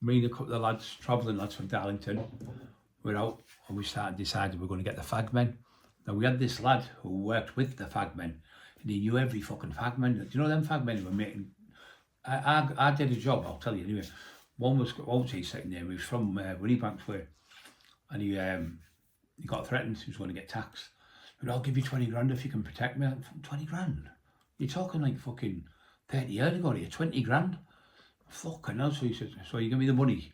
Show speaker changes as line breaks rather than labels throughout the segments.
Me and a couple of lads, travelling lads from Darlington, we're out and we decided we're going to get the fag men. Now we had this lad who worked with the fag men and he knew every fucking fag man. Do you know them fag men who were making... I did a job, I'll tell you anyway. One was, what was he sitting there? He was from Winniebanks way, and he got threatened he was going to get taxed. But I'll give you 20 grand if you can protect me. 20 grand? You're talking like fucking 30 years ago, you're 20 grand. Fucking hell. So he said, so you give me the money,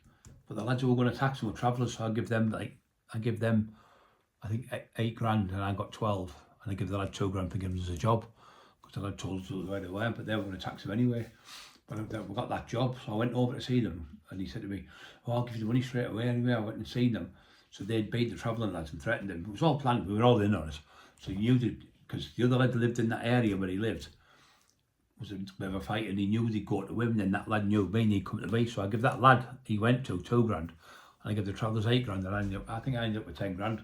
but the lads who were going to tax them were travellers, so I give them I think 8 grand, and I got 12, and I give the lad 2 grand for giving us a job, because the lad told us where they were, but they were going to tax them anyway. But we got that job, so I went over to see them, and he said to me, oh, I'll give you the money straight away anyway. I went and seen them. So they'd beat the travelling lads and threatened them. It was all planned, we were all in on it. So he knew that, because the other lad that lived in that area where he lived was a bit of a fight, and he knew they'd go to him, and that lad knew me and he'd come to me. So I give that lad he went to 2 grand, and I give the travellers 8 grand, and I think I ended up with 10 grand,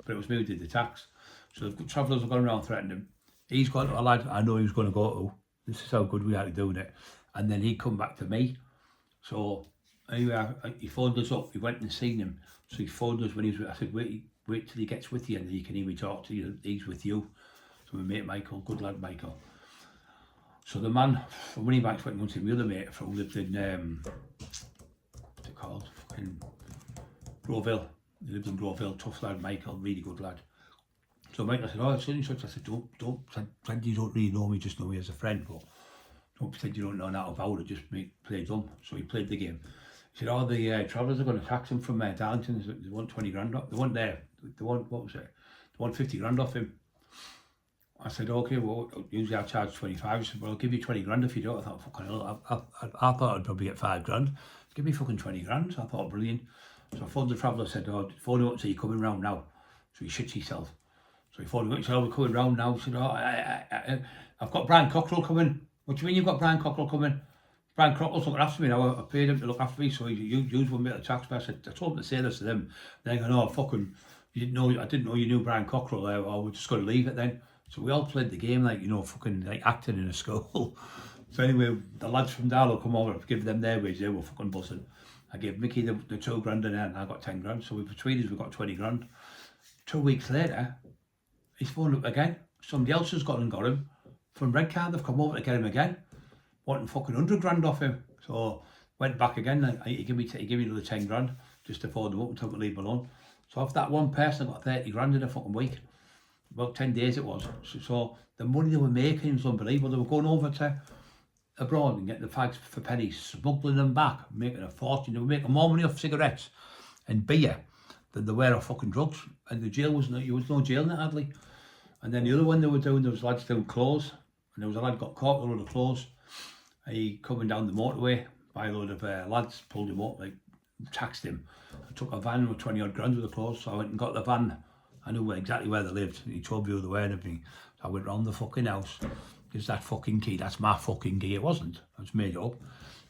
but it was me who did the tax. So the travellers were going around threatening him. He's got a lad I know he was going to go to. This is how good we had to doing it. And then he'd come back to me. So anyway, he phoned us up. We went and seen him. So he phoned us when he was. I said, wait till he gets with you, and you can hear me talk to you. He's with you. So my mate Michael, good lad Michael. So the man from Winniebanks went and see my other mate who lived in what's it called? Fucking Groville. He lived in Groville. Tough lad, Michael, really good lad. So Michael said, oh, such and such. I said, don't pretend you don't really know me, just know me as a friend, but don't pretend you don't know that about it, just play dumb. So he played the game. He said, oh, the travellers are going to tax him from Darlington. They want 20 grand off. They want there. They want, what was it? They want 50 grand off him. I said, okay, well, usually I charge 25. He said, well, I'll give you 20 grand if you don't. I thought, fucking hell, I thought I'd probably get 5 grand. Give me fucking 20 grand. So I thought, brilliant. So I phoned the traveller, said, oh, phone him up, so you're coming round now. So he shits himself. So he phoned him up, said, oh, we're coming round now. He said, oh, I've got Brian Cockrell coming. What do you mean you've got Brian Cockrell coming? Brian Cockrell's looking after me now. I paid him to look after me, so you wouldn't be able to tax me. I told him to say this to them. They're going, oh, fucking, I didn't know you knew Brian Cockrell. We're just going to leave it then. So we all played the game like, fucking like acting in a school. So anyway, the lads from Darlow come over, I've given them their wage, they were fucking buzzing. I gave Mickey the 2 grand and I got 10 grand. So between us, we got 20 grand. 2 weeks later, he's phoned up again. Somebody else has got him. From Redcar, they've come over to get him again. Wanting fucking 100 grand off him. So went back again, he gave me another 10 grand just to phone them up and tell them to leave him alone. So off that one person, I got 30 grand in a fucking week. About 10 days it was. So the money they were making was unbelievable. They were going over to abroad and getting the fags for pennies, smuggling them back, making a fortune. They were making more money off cigarettes and beer than they were off fucking drugs. And the jail was no jail in it, hardly. And then the other one they were doing, there was lads doing clothes, and there was a lad got caught with a load of clothes. He coming down the motorway by a load of lads, pulled him up, like taxed him. I took a van with 20 odd grand with the clothes, so I went and got the van. I knew exactly where they lived. He told me who they were and everything. So I went round the fucking house. Gives that fucking key. That's my fucking key. It wasn't. It was made up.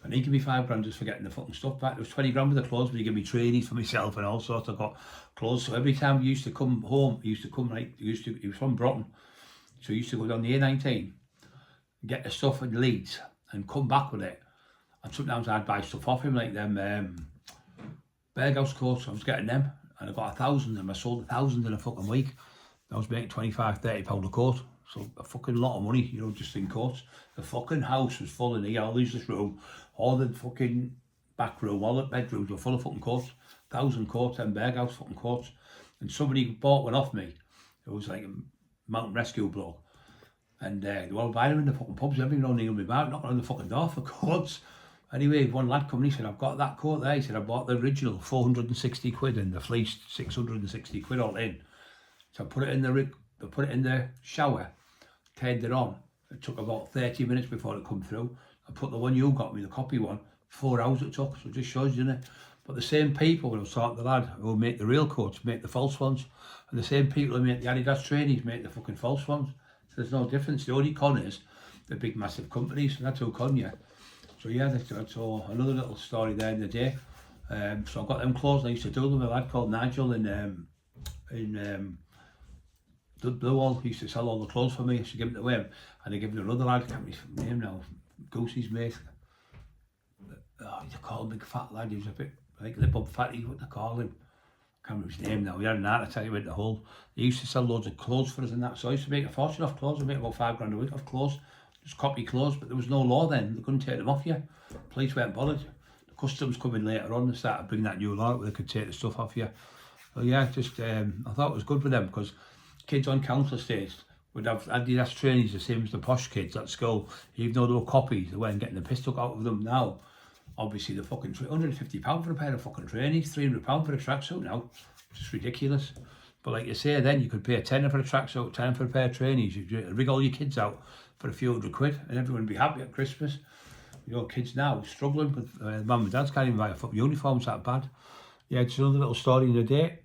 And he gave me 5 grand just for getting the fucking stuff back. It was 20 grand with the clothes, but he gave me trainees for myself and all sorts. I got clothes. So every time he used to come home, he was from Broughton. So he used to go down the A19, get the stuff in Leeds and come back with it. And sometimes I'd buy stuff off him, like them Berghouse coats. I was getting them. And I got 1,000 and I sold 1,000 in a fucking week. I was making 25, 30 pound a coat. So a fucking lot of money, just in coats. The fucking house was full in here, all this room, all the fucking back room, all the bedrooms were full of fucking coats. 1,000 coats, and Berghouse fucking coats. And somebody bought one off me. It was like a mountain rescue bloke. And they were all buying them in the fucking pubs, everything around England, knocking on the fucking door for coats. Anyway, one lad come and he said, I've got that coat there. He said, I bought the original 460 quid and the fleece 660 quid all in. So I put it in the shower, turned it on. It took about 30 minutes before it come through. I put the one you got me, the copy one, 4 hours it took. So it just shows you, innit? But the same people, when I was talking to the lad who make the real coats, make the false ones. And the same people who make the Adidas trainees make the fucking false ones. So there's no difference. The only con is the big massive companies, and that's who con you. So yeah, that's all. Another little story there in the day. So I got them clothes. I used to do them with a lad called Nigel in the Blue Wall. He used to sell all the clothes for me. I used to give them to him, and I give him another lad. I can't remember his name now. Goosey's mate. they call him big fat lad. He was a bit like the Bob Fatty, what they call him. I can't remember his name now. He had an heart attack, he went to the hole. They used to sell loads of clothes for us and that, so I used to make a fortune off clothes. I make about £5 a week off clothes, just copy clothes, but there was no law then. They couldn't take them off you. Police weren't bothered. The customs come in later on and started bringing that new law where they could take the stuff off you. So yeah, just I thought it was good for them because kids on council estates would have Adidas trainees the same as the posh kids at school, even though they were copies. They weren't getting the piss took out of them now. Obviously, the fucking £150 for a pair of fucking trainees, £300 for a tracksuit now. It's just ridiculous. But like you say, then you could pay a tenner for a tracksuit, tenner for a pair of trainees. You'd rig all your kids out for a few £100 and everyone would be happy at Christmas. You know, kids now struggling with mum and dads can't even buy a fucking uniform, it's that bad. Yeah, just another little story in the day.